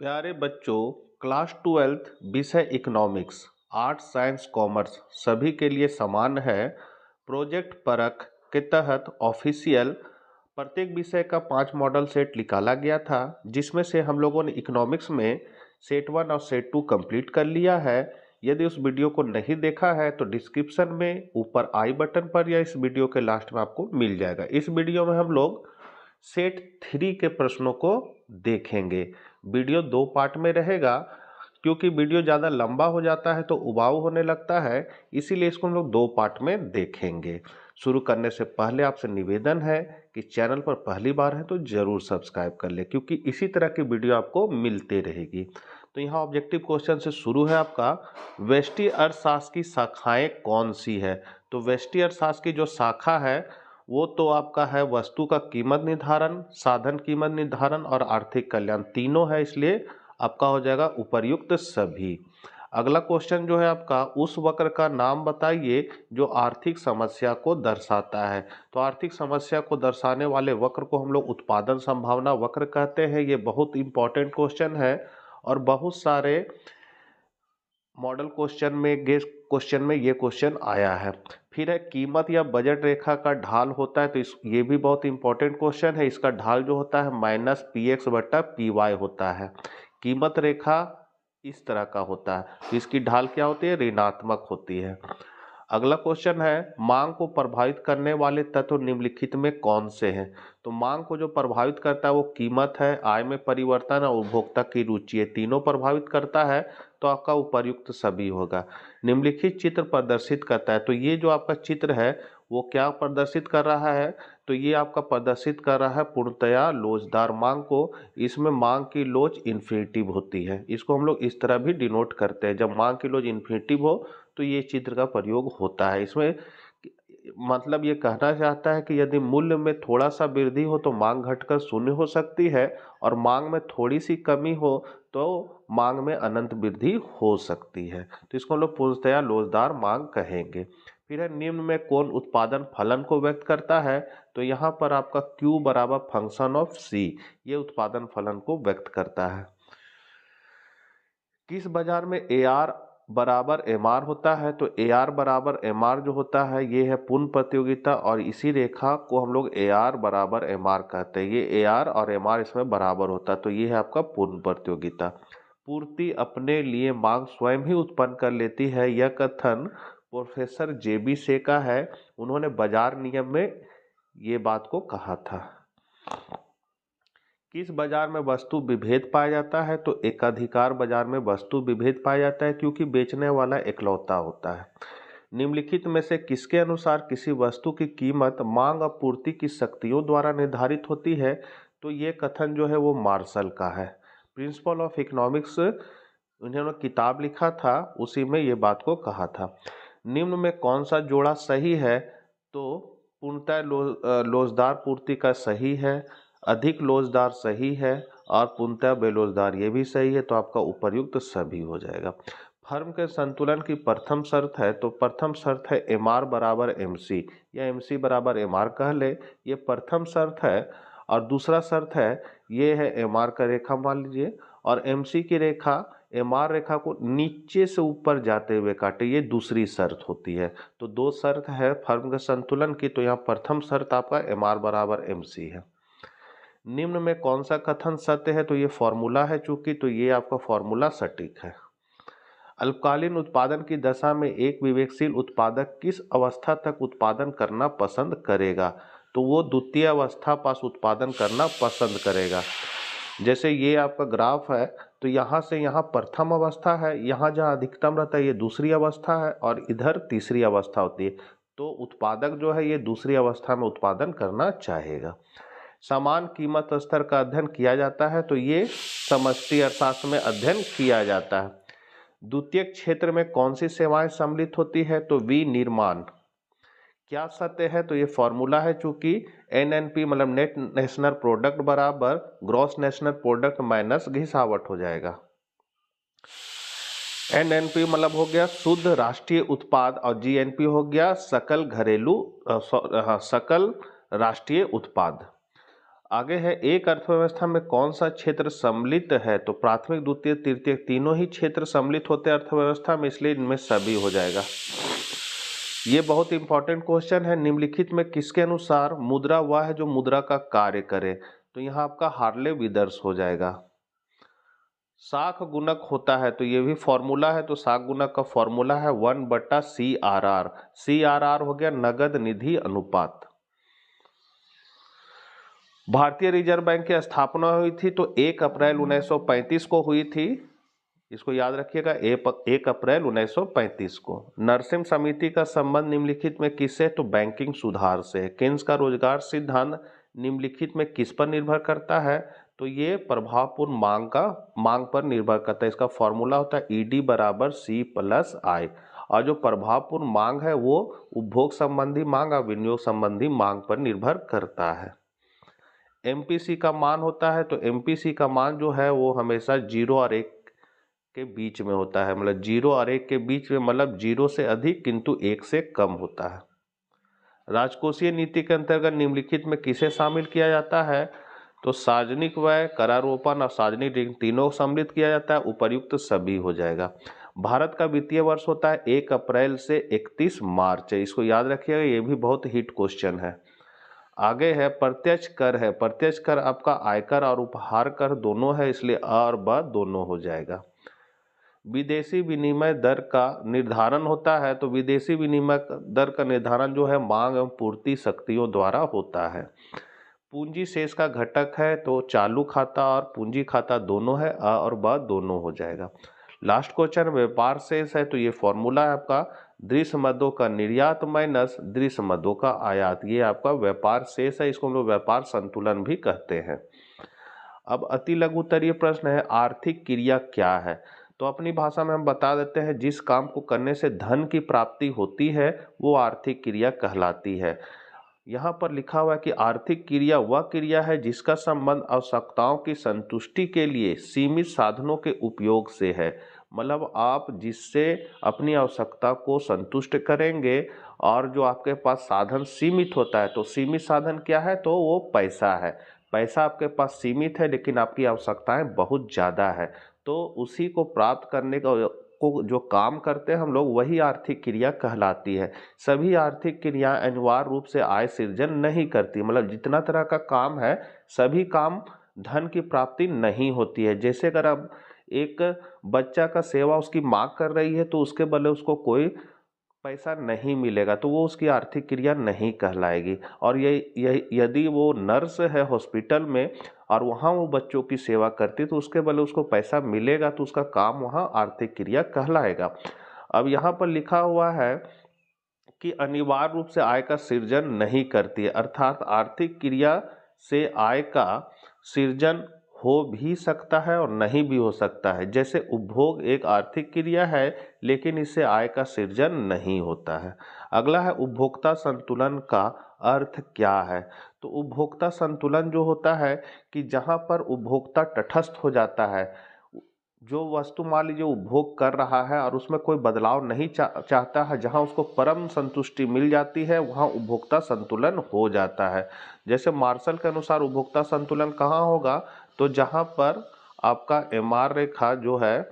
प्यारे बच्चों, क्लास 12 विषय इकोनॉमिक्स, आर्ट्स, साइंस, कॉमर्स सभी के लिए समान है। प्रोजेक्ट परख के तहत ऑफिशियल प्रत्येक विषय का 5 मॉडल सेट निकाला गया था, जिसमें से हम लोगों ने इकोनॉमिक्स में सेट 1 और सेट 2 कंप्लीट कर लिया है। यदि उस वीडियो को नहीं देखा है तो डिस्क्रिप्शन में ऊपर आई बटन पर या इस वीडियो के लास्ट में आपको मिल जाएगा। इस वीडियो में हम लोग सेट 3 के प्रश्नों को देखेंगे। वीडियो 2 पार्ट में रहेगा, क्योंकि वीडियो ज़्यादा लंबा हो जाता है तो उबाऊ होने लगता है, इसीलिए इसको हम लोग 2 पार्ट में देखेंगे। शुरू करने से पहले आपसे निवेदन है कि चैनल पर पहली बार है तो जरूर सब्सक्राइब कर ले, क्योंकि इसी तरह की वीडियो आपको मिलते रहेगी। तो यहाँ ऑब्जेक्टिव क्वेश्चन से शुरू है आपका, व्यष्टि अर्थशास्त्र की शाखाएं कौन सी है। तो व्यष्टि अर्थशास्त्र की जो शाखा है वो तो आपका है वस्तु का कीमत निर्धारण, साधन कीमत निर्धारण और आर्थिक कल्याण, तीनों है, इसलिए आपका हो जाएगा उपर्युक्त सभी। अगला क्वेश्चन जो है आपका, उस वक्र का नाम बताइए जो आर्थिक समस्या को दर्शाता है। तो आर्थिक समस्या को दर्शाने वाले वक्र को हम लोग उत्पादन संभावना वक्र कहते हैं। ये बहुत इंपॉर्टेंट क्वेश्चन है और बहुत सारे मॉडल क्वेश्चन में, गेस्ट क्वेश्चन में ये क्वेश्चन आया है। फिर है कीमत या बजट रेखा का ढाल होता है, तो ये भी बहुत इंपॉर्टेंट क्वेश्चन है। इसका ढाल जो होता है माइनस PX बटा PY होता है। कीमत रेखा इस तरह का होता है, तो इसकी ढाल क्या होती है, ऋणात्मक होती है। अगला क्वेश्चन है, मांग को प्रभावित करने वाले तत्व निम्नलिखित में कौन से हैं। तो मांग को जो प्रभावित करता है वो कीमत है, आय में परिवर्तन और उपभोक्ता की रुचि है, तीनों प्रभावित करता है, तो आपका उपर्युक्त सभी होगा। निम्नलिखित चित्र प्रदर्शित करता है, तो ये जो आपका चित्र है वो क्या प्रदर्शित कर रहा है, तो ये आपका प्रदर्शित कर रहा है पूर्णतया लोचदार मांग को। इसमें मांग की लोच इन्फिनिटिव होती है, इसको हम लोग इस तरह भी डिनोट करते हैं। जब मांग की लोच इन्फिनिटिव हो तो ये चित्र का प्रयोग होता है। इसमें मतलब ये कहना चाहता है कि यदि मूल्य में थोड़ा सा वृद्धि हो तो मांग घटकर शून्य हो सकती है, और मांग में थोड़ी सी कमी हो तो मांग में अनंत वृद्धि हो सकती है। तो इसको हम लोग पूर्णतया लोचदार मांग कहेंगे। फिर है, निम्न में कौन उत्पादन फलन को व्यक्त करता है। तो यहाँ पर आपका Q बराबर फंक्शन ऑफ C, ये उत्पादन फलन को व्यक्त करता है। किस बाजार में AR बराबर MR होता है। तो AR बराबर MR जो होता है ये है पूर्ण प्रतियोगिता, और इसी रेखा को हम लोग AR बराबर MR कहते हैं। ये AR और MR इसमें बराबर होता है, तो ये है आपका पूर्ण प्रतियोगिता। पूर्ति अपने लिए मांग स्वयं ही उत्पन्न कर लेती है, यह कथन प्रोफेसर JB से का है। उन्होंने बाजार नियम में ये बात को कहा था। किस बाजार में वस्तु विभेद पाया जाता है। तो एकाधिकार बाजार में वस्तु विभेद पाया जाता है, क्योंकि बेचने वाला एकलौता होता है। निम्नलिखित में से किसके अनुसार किसी वस्तु की कीमत मांग और पूर्ति की शक्तियों द्वारा निर्धारित होती है। तो ये कथन जो है वो मार्शल का है। प्रिंसिपल ऑफ इकोनॉमिक्स उन्होंने किताब लिखा था, उसी में ये बात को कहा था। निम्न में कौन सा जोड़ा सही है। तो पूर्णतः लोचदार पूर्ति का सही है, अधिक लोचदार सही है, और पूर्णतः बेलोचदार ये भी सही है, तो आपका उपर्युक्त सभी हो जाएगा। फर्म के संतुलन की प्रथम शर्त है। तो प्रथम शर्त है MR बराबर MC, या MC बराबर MR कह ले, ये प्रथम शर्त है। और दूसरा शर्त है, ये है MR का रेखा मान लीजिए, और MC की रेखा MR रेखा को नीचे से ऊपर जाते हुए काटे, ये दूसरी शर्त होती है। तो 2 शर्त है फर्म के संतुलन की, तो यहाँ प्रथम शर्त आपका MR बराबर MC है। निम्न में कौन सा कथन सत्य है। तो ये फॉर्मूला है चूंकि, तो ये आपका फॉर्मूला सटीक है। अल्पकालीन उत्पादन की दशा में एक विवेकशील उत्पादक किस अवस्था तक उत्पादन करना पसंद करेगा। तो वो द्वितीय अवस्था पास उत्पादन करना पसंद करेगा। जैसे ये आपका ग्राफ है, तो यहाँ से यहाँ प्रथम अवस्था है, यहाँ जहाँ अधिकतम रहता है ये दूसरी अवस्था है, और इधर तीसरी अवस्था होती है। तो उत्पादक जो है ये दूसरी अवस्था में उत्पादन करना चाहेगा। समान कीमत स्तर का अध्ययन किया जाता है। तो ये समष्टि अर्थशास्त्र में अध्ययन किया जाता है। द्वितीय क्षेत्र में कौन सी सेवाएं सम्मिलित होती है। तो विनिर्माण। क्या सत्य है। तो ये फॉर्मूला है, चूंकि NNP मतलब नेट नेशनल प्रोडक्ट बराबर ग्रॉस नेशनल प्रोडक्ट माइनस घिसावट हो जाएगा। NNP मतलब हो गया शुद्ध राष्ट्रीय उत्पाद, और GNP हो गया सकल घरेलू सकल राष्ट्रीय उत्पाद। आगे है, एक अर्थव्यवस्था में कौन सा क्षेत्र सम्मिलित है? तो प्राथमिक, द्वितीय, तृतीय तीनों ही क्षेत्र सम्मिलित होते हैं अर्थव्यवस्था में, इसलिए इनमें सभी हो जाएगा। ये बहुत इंपॉर्टेंट क्वेश्चन है। निम्नलिखित में किसके अनुसार मुद्रा वह है जो मुद्रा का कार्य करे? तो यहाँ आपका हार्ले विदर्स हो जाएगा। साख गुणक होता है, तो ये भी फॉर्मूला है, तो साख गुणक का फॉर्मूला है 1/CRR। CRR हो गया नगद निधि अनुपात। भारतीय रिजर्व बैंक की स्थापना हुई थी तो 1 अप्रैल 1935 को हुई थी, इसको याद रखिएगा, 1 अप्रैल 1935 को। नरसिम्हा समिति का संबंध निम्नलिखित में किससे? तो बैंकिंग सुधार से। केन्स का रोजगार सिद्धांत निम्नलिखित में किस पर निर्भर करता है? तो ये प्रभावपूर्ण मांग पर निर्भर करता है। इसका फॉर्मूला होता है ED = C+I। और जो प्रभावपूर्ण मांग है वो उपभोग संबंधी मांग और विनियोग संबंधी मांग पर निर्भर करता है। MPC का मान होता है, तो MPC का मान जो है वो हमेशा 0 और 1 के बीच में होता है, मतलब 0 और 1 के बीच में, मतलब 0 से अधिक किंतु 1 से कम होता है। राजकोषीय नीति के अंतर्गत निम्नलिखित में किसे शामिल किया जाता है? तो सार्वजनिक व्यय, करारोपण और सार्वजनिक ऋण तीनों सम्मिलित किया जाता है, उपर्युक्त सभी हो जाएगा। भारत का वित्तीय वर्ष होता है 1 अप्रैल से 31 मार्च है, इसको याद रखिएगा, ये भी बहुत हिट क्वेश्चन है। आगे है प्रत्यक्ष कर है। प्रत्यक्ष कर आपका आयकर और उपहार कर दोनों है, इसलिए अ और ब दोनों हो जाएगा। विदेशी विनिमय दर का निर्धारण होता है, तो विदेशी विनिमय दर का निर्धारण जो है मांग एवं पूर्ति शक्तियों द्वारा होता है। पूंजी शेष का घटक है, तो चालू खाता और पूंजी खाता दोनों है, अ और ब दोनों हो जाएगा। लास्ट क्वेश्चन व्यापार शेष है, तो ये फॉर्मूला है आपका दृश्य मदों का निर्यात माइनस दृश्य मदों का आयात, ये आपका व्यापार शेष है, इसको हम लोग व्यापार संतुलन भी कहते हैं। अब अति लघु उत्तरीय प्रश्न है, आर्थिक क्रिया क्या है? तो अपनी भाषा में हम बता देते हैं, जिस काम को करने से धन की प्राप्ति होती है वो आर्थिक क्रिया कहलाती है। यहाँ पर लिखा हुआ है कि आर्थिक क्रिया वह क्रिया है जिसका संबंध आवश्यकताओं की संतुष्टि के लिए सीमित साधनों के उपयोग से है। मतलब आप जिससे अपनी आवश्यकता को संतुष्ट करेंगे, और जो आपके पास साधन सीमित होता है, तो सीमित साधन क्या है? तो वो पैसा है। पैसा आपके पास सीमित है लेकिन आपकी आवश्यकताएं बहुत ज़्यादा है, तो उसी को प्राप्त करने को जो काम करते हैं हम लोग, वही आर्थिक क्रिया कहलाती है। सभी आर्थिक क्रिया अनिवार्य रूप से आय सृजन नहीं करती, मतलब जितना तरह का काम है सभी काम धन की प्राप्ति नहीं होती है। जैसे अगर अब एक बच्चा का सेवा उसकी माँ कर रही है तो उसके बदले उसको कोई पैसा नहीं मिलेगा, तो वो उसकी आर्थिक क्रिया नहीं कहलाएगी। और ये यदि वो नर्स है हॉस्पिटल में और वहाँ वो बच्चों की सेवा करती, तो उसके बदले उसको पैसा मिलेगा, तो उसका काम वहाँ आर्थिक क्रिया कहलाएगा। अब यहाँ पर लिखा हुआ है कि अनिवार्य रूप से आय का सृजन नहीं करती है, अर्थात आर्थिक क्रिया से आय का सृजन हो भी सकता है और नहीं भी हो सकता है। जैसे उपभोग एक आर्थिक क्रिया है लेकिन इससे आय का सृजन नहीं होता है। अगला है उपभोक्ता संतुलन का अर्थ क्या है? तो उपभोक्ता संतुलन जो होता है कि जहाँ पर उपभोक्ता तटस्थ हो जाता है, जो वस्तु मान लीजिए उपभोग कर रहा है और उसमें कोई बदलाव नहीं चाहता है, जहाँ उसको परम संतुष्टि मिल जाती है, वहाँ उपभोक्ता संतुलन हो जाता है। जैसे मार्शल के अनुसार उपभोक्ता संतुलन कहाँ होगा? तो जहाँ पर आपका MR रेखा जो है,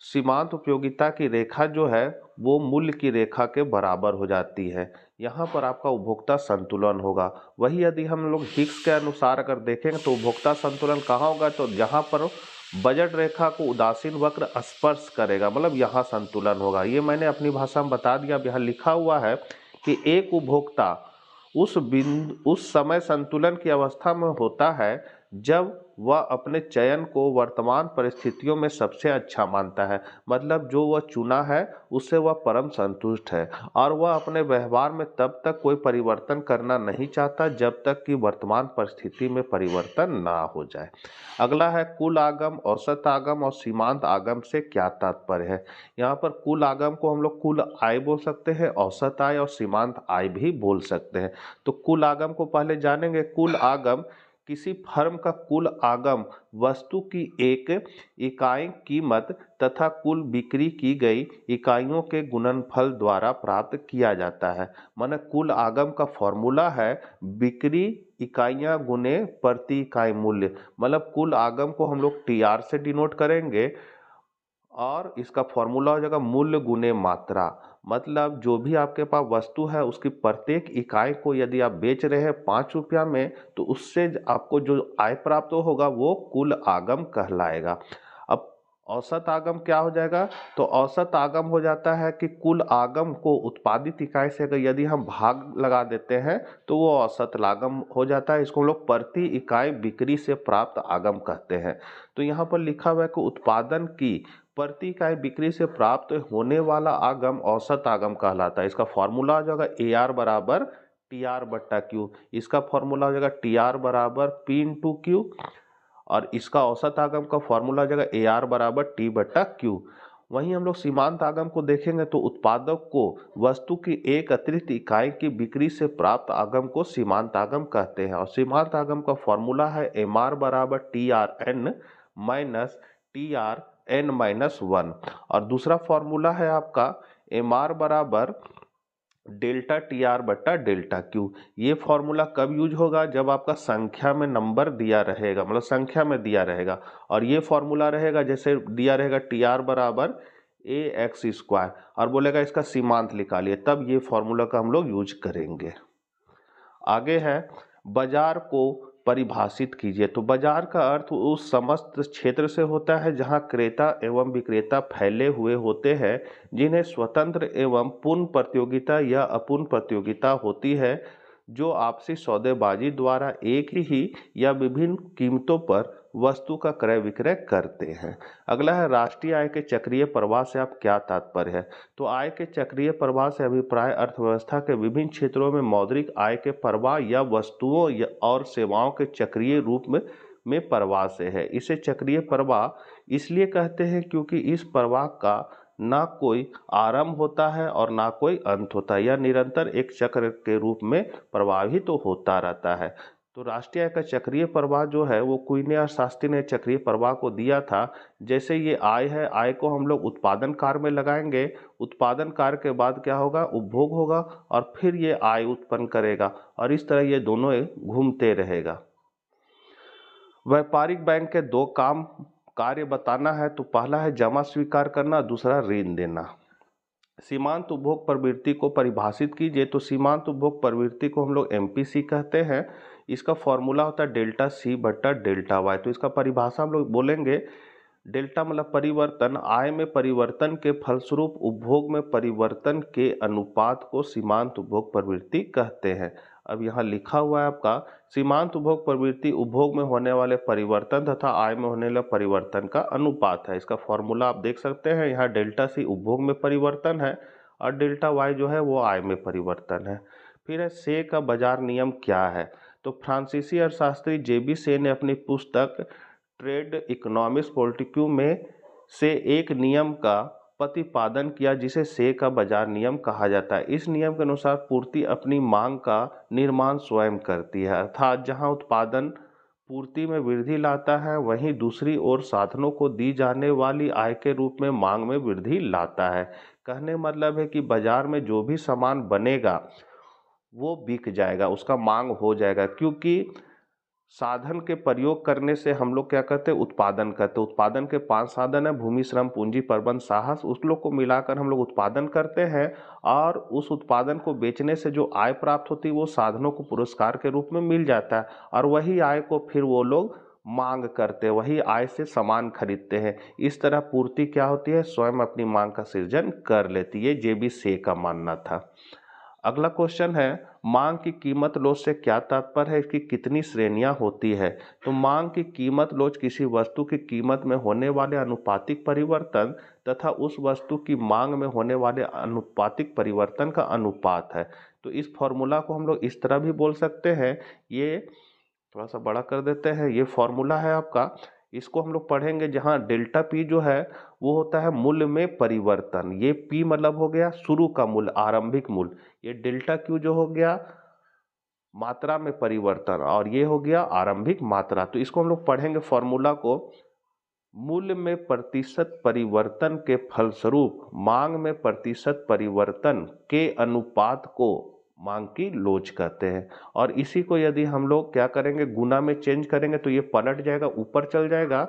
सीमांत उपयोगिता की रेखा जो है, वो मूल्य की रेखा के बराबर हो जाती है, यहाँ पर आपका उपभोक्ता संतुलन होगा। वही यदि हम लोग हिग्स के अनुसार अगर देखेंगे तो उपभोक्ता संतुलन कहाँ होगा? तो जहाँ पर बजट रेखा को उदासीन वक्र स्पर्श करेगा, मतलब यहाँ संतुलन होगा। ये मैंने अपनी भाषा में बता दिया। अब यहाँ लिखा हुआ है कि एक उपभोक्ता उस समय संतुलन की अवस्था में होता है जब वह अपने चयन को वर्तमान परिस्थितियों में सबसे अच्छा मानता है, मतलब जो वह चुना है उससे वह परम संतुष्ट है, और वह अपने व्यवहार में तब तक कोई परिवर्तन करना नहीं चाहता जब तक कि वर्तमान परिस्थिति में परिवर्तन ना हो जाए। अगला है कुल आगम, औसत आगम और सीमांत आगम से क्या तात्पर्य है? यहाँ पर कुल आगम को हम लोग कुल आय बोल सकते हैं, औसत आय और सीमांत आय भी बोल सकते हैं। तो कुल आगम को पहले जानेंगे। कुल आगम किसी फर्म का कुल आगम वस्तु की एक इकाई कीमत तथा कुल बिक्री की गई इकाइयों के गुणनफल द्वारा प्राप्त किया जाता है। माने कुल आगम का फॉर्मूला है बिक्री इकाइयां गुने प्रति इकाई मूल्य। मतलब कुल आगम को हम लोग टीआर से डिनोट करेंगे और इसका फॉर्मूला हो जाएगा मूल्य गुने मात्रा। मतलब जो भी आपके पास वस्तु है उसकी प्रत्येक इकाई को यदि आप बेच रहे हैं 5 रुपया में, तो उससे आपको जो आय प्राप्त होगा वो कुल आगम कहलाएगा। अब औसत आगम क्या हो जाएगा? तो औसत आगम हो जाता है कि कुल आगम को उत्पादित इकाई से अगर यदि हम भाग लगा देते हैं तो वो औसत आगम हो जाता है। इसको हम लोग प्रति इकाई बिक्री से प्राप्त आगम कहते हैं। तो यहाँ पर लिखा हुआ है कि उत्पादन की प्रति इकाई बिक्री से प्राप्त होने वाला आगम औसत आगम कहलाता है। इसका फॉर्मूला हो जाएगा ए आर बराबर टी आर बट्टा क्यू। इसका फॉर्मूला हो जाएगा टी आर बराबर पी इंटू क्यू और इसका औसत आगम का फॉर्मूला हो जाएगा ए आर बराबर टी बट्टा क्यू। वहीं हम लोग सीमांत आगम को देखेंगे तो उत्पादक को वस्तु की एक अतिरिक्त इकाई की बिक्री से प्राप्त आगम को सीमांत आगम कहते हैं। और सीमांत आगम का फॉर्मूला है एम आर बराबर T R N minus T R N minus one. और दूसरा फॉर्मूला है आपका एम आर बराबर डेल्टा टी आर बट्टा डेल्टा क्यू। ये फॉर्मूला कब यूज होगा? जब आपका संख्या में नंबर दिया रहेगा, मतलब संख्या में दिया रहेगा। और ये फॉर्मूला रहेगा जैसे दिया रहेगा टी आर बराबर ए एक्स स्क्वायर और बोलेगा इसका सीमांत निकालिए, तब ये फॉर्मूला का हम लोग यूज करेंगे। आगे है बाजार को परिभाषित कीजिए। तो बाजार का अर्थ उस समस्त क्षेत्र से होता है जहां क्रेता एवं विक्रेता फैले हुए होते हैं, जिन्हें स्वतंत्र एवं पूर्ण प्रतियोगिता या अपूर्ण प्रतियोगिता होती है, जो आपसी सौदेबाजी द्वारा एक ही या विभिन्न कीमतों पर वस्तु का क्रय विक्रय करते हैं। अगला है राष्ट्रीय आय के चक्रीय प्रवाह से आप क्या तात्पर्य है? तो आय के चक्रीय प्रवाह से अभिप्राय अर्थव्यवस्था के विभिन्न क्षेत्रों में मौद्रिक आय के प्रवाह या वस्तुओं और सेवाओं के चक्रीय रूप में प्रवाह से है। इसे चक्रीय प्रवाह इसलिए कहते हैं क्योंकि इस प्रवाह का ना कोई आरंभ होता है और ना कोई अंत होता है, यह निरंतर एक चक्र के रूप में प्रवाहित तो होता रहता है। तो राष्ट्रीय आय का चक्रीय प्रवाह जो है वो क्विने और शास्त्री ने चक्रीय प्रवाह को दिया था। जैसे ये आय है, आय को हम लोग उत्पादन कार्य में लगाएंगे, उत्पादन कार्य के बाद क्या होगा? उपभोग होगा और फिर ये आय उत्पन्न करेगा और इस तरह ये दोनों घूमते रहेगा। व्यापारिक बैंक के दो कार्य बताना है। तो पहला है जमा स्वीकार करना, दूसरा ऋण देना। सीमांत उपभोग प्रवृत्ति को परिभाषित कीजिए। तो सीमांत उपभोग प्रवृत्ति को हम लोग एमपीसी कहते हैं। इसका फॉर्मूला होता है डेल्टा सी बट्टा डेल्टा वाई। तो इसका परिभाषा हम लोग बोलेंगे डेल्टा मतलब परिवर्तन, आय में परिवर्तन के फलस्वरूप उपभोग में परिवर्तन के अनुपात को सीमांत उपभोग प्रवृत्ति कहते हैं। अब यहाँ लिखा हुआ है आपका सीमांत उपभोग प्रवृत्ति उपभोग में होने वाले परिवर्तन तथा आय में होने वाले परिवर्तन का अनुपात है। इसका फॉर्मूला आप देख सकते हैं, यहाँ डेल्टा सी उपभोग में परिवर्तन है और डेल्टा वाई जो है वो आय में परिवर्तन है। फिर है से का बाजार नियम क्या है? तो फ्रांसीसी अर्थशास्त्री जेबी से ने अपनी पुस्तक ट्रेड इकोनॉमिक्स पॉलिटिक्यू में से एक नियम का प्रतिपादन किया जिसे से का बाजार नियम कहा जाता है। इस नियम के अनुसार पूर्ति अपनी मांग का निर्माण स्वयं करती है, अर्थात जहां उत्पादन पूर्ति में वृद्धि लाता है वहीं दूसरी ओर साधनों को दी जाने वाली आय के रूप में मांग में वृद्धि लाता है। कहने मतलब है कि बाजार में जो भी सामान बनेगा वो बिक जाएगा, उसका मांग हो जाएगा, क्योंकि साधन के प्रयोग करने से हम लोग क्या करते हैं? उत्पादन करते हैं। उत्पादन के 5 साधन है, भूमि, श्रम, पूंजी, प्रबंध, साहस। उस लोग को मिलाकर हम लोग उत्पादन करते हैं और उस उत्पादन को बेचने से जो आय प्राप्त होती है वो साधनों को पुरस्कार के रूप में मिल जाता है और वही आय को फिर वो लोग मांग करते हैं, वही आय से सामान खरीदते हैं। इस तरह पूर्ति क्या होती है? स्वयं अपनी मांग का सृजन कर लेती है। जेबी से का मानना था। अगला क्वेश्चन है मांग की कीमत लोच से क्या तात्पर्य है? इसकी कितनी श्रेणियां होती है? तो मांग की कीमत लोच किसी वस्तु की कीमत में होने वाले अनुपातिक परिवर्तन तथा उस वस्तु की मांग में होने वाले अनुपातिक परिवर्तन का अनुपात है। तो इस फॉर्मूला को हम लोग इस तरह भी बोल सकते हैं, ये थोड़ा सा बड़ा कर देते हैं। ये फॉर्मूला है आपका, इसको हम लोग पढ़ेंगे जहां डेल्टा पी जो है वो होता है मूल्य में परिवर्तन। ये पी मतलब हो गया शुरू का मूल्य, आरंभिक मूल्य। ये डेल्टा क्यू जो हो गया मात्रा में परिवर्तन, और ये हो गया आरंभिक मात्रा। तो इसको हम लोग पढ़ेंगे फॉर्मूला को। मूल्य में प्रतिशत परिवर्तन के फलस्वरूप मांग में प्रतिशत परिवर्तन के अनुपात को मांग की लोच कहते हैं। और इसी को यदि हम लोग क्या करेंगे, गुना में चेंज करेंगे तो ये पलट जाएगा, ऊपर चल जाएगा।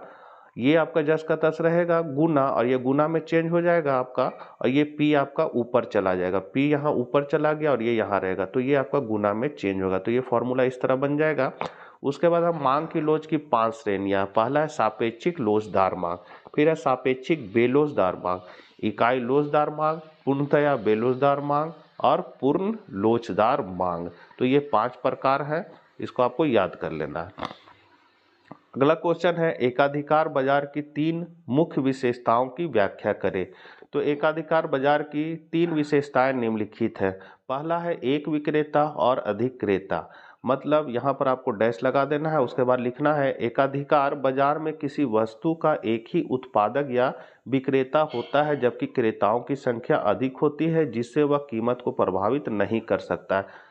ये आपका जस का तस रहेगा गुना, और ये गुना में चेंज हो जाएगा आपका, और ये पी आपका ऊपर चला जाएगा, पी यहाँ ऊपर चला गया और ये यहाँ रहेगा, तो ये आपका गुना में चेंज होगा। तो ये फॉर्मूला इस तरह बन जाएगा। उसके बाद हम मांग की लोच की 5 श्रेणियां। पहला है सापेक्षिक लोचदार मांग, फिर है सापेक्षिक बेलोचदार मांग, इकाई लोचदार मांग, पूर्णतया बेलोचदार मांग और पूर्ण लोचदार मांग। तो ये 5 प्रकार है, इसको आपको याद कर लेना है। अगला क्वेश्चन है एकाधिकार बाजार की 3 मुख्य विशेषताओं की व्याख्या करें। तो एकाधिकार बाजार की 3 विशेषताएं निम्नलिखित है। पहला है एक विक्रेता और अधिक क्रेता, मतलब यहाँ पर आपको डैश लगा देना है, उसके बाद लिखना है एकाधिकार बाजार में किसी वस्तु का एक ही उत्पादक या विक्रेता होता है जबकि क्रेताओं की संख्या अधिक होती है जिससे वह कीमत को प्रभावित नहीं कर सकता है।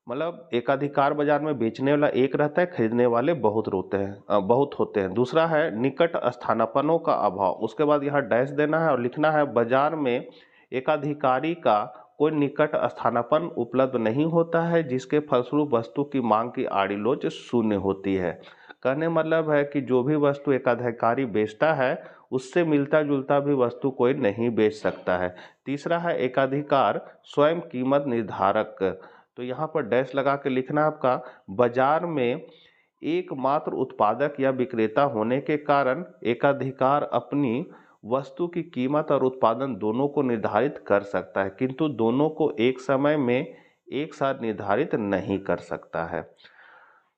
मतलब एकाधिकार बाजार में बेचने वाला एक रहता है, खरीदने वाले बहुत होते हैं। दूसरा है निकट स्थानापन्नों का अभाव, उसके बाद यहाँ डैश देना है और लिखना है बाजार में एकाधिकारी का कोई निकट स्थानापन्न उपलब्ध नहीं होता है जिसके फलस्वरूप वस्तु की मांग की आड़ी लोच शून्य होती है। कहने मतलब है कि जो भी वस्तु एकाधिकारी बेचता है उससे मिलता जुलता भी वस्तु कोई नहीं बेच सकता है। तीसरा है एकाधिकार स्वयं कीमत निर्धारक, तो यहाँ पर डैश लगा के लिखना है आपका बाजार में एकमात्र उत्पादक या विक्रेता होने के कारण एकाधिकार अपनी वस्तु की कीमत और उत्पादन दोनों को निर्धारित कर सकता है, किंतु दोनों को एक समय में एक साथ निर्धारित नहीं कर सकता है।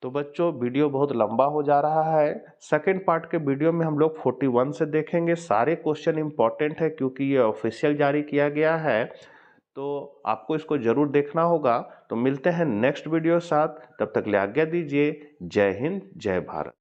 तो बच्चों वीडियो बहुत लंबा हो जा रहा है। सेकंड पार्ट के वीडियो में हम लोग 41 से देखेंगे। सारे क्वेश्चन इंपॉर्टेंट है क्योंकि ये ऑफिशियल जारी किया गया है, तो आपको इसको जरूर देखना होगा। तो मिलते हैं नेक्स्ट वीडियो साथ, तब तक ले आज्ञा दीजिए। जय हिंद, जय भारत।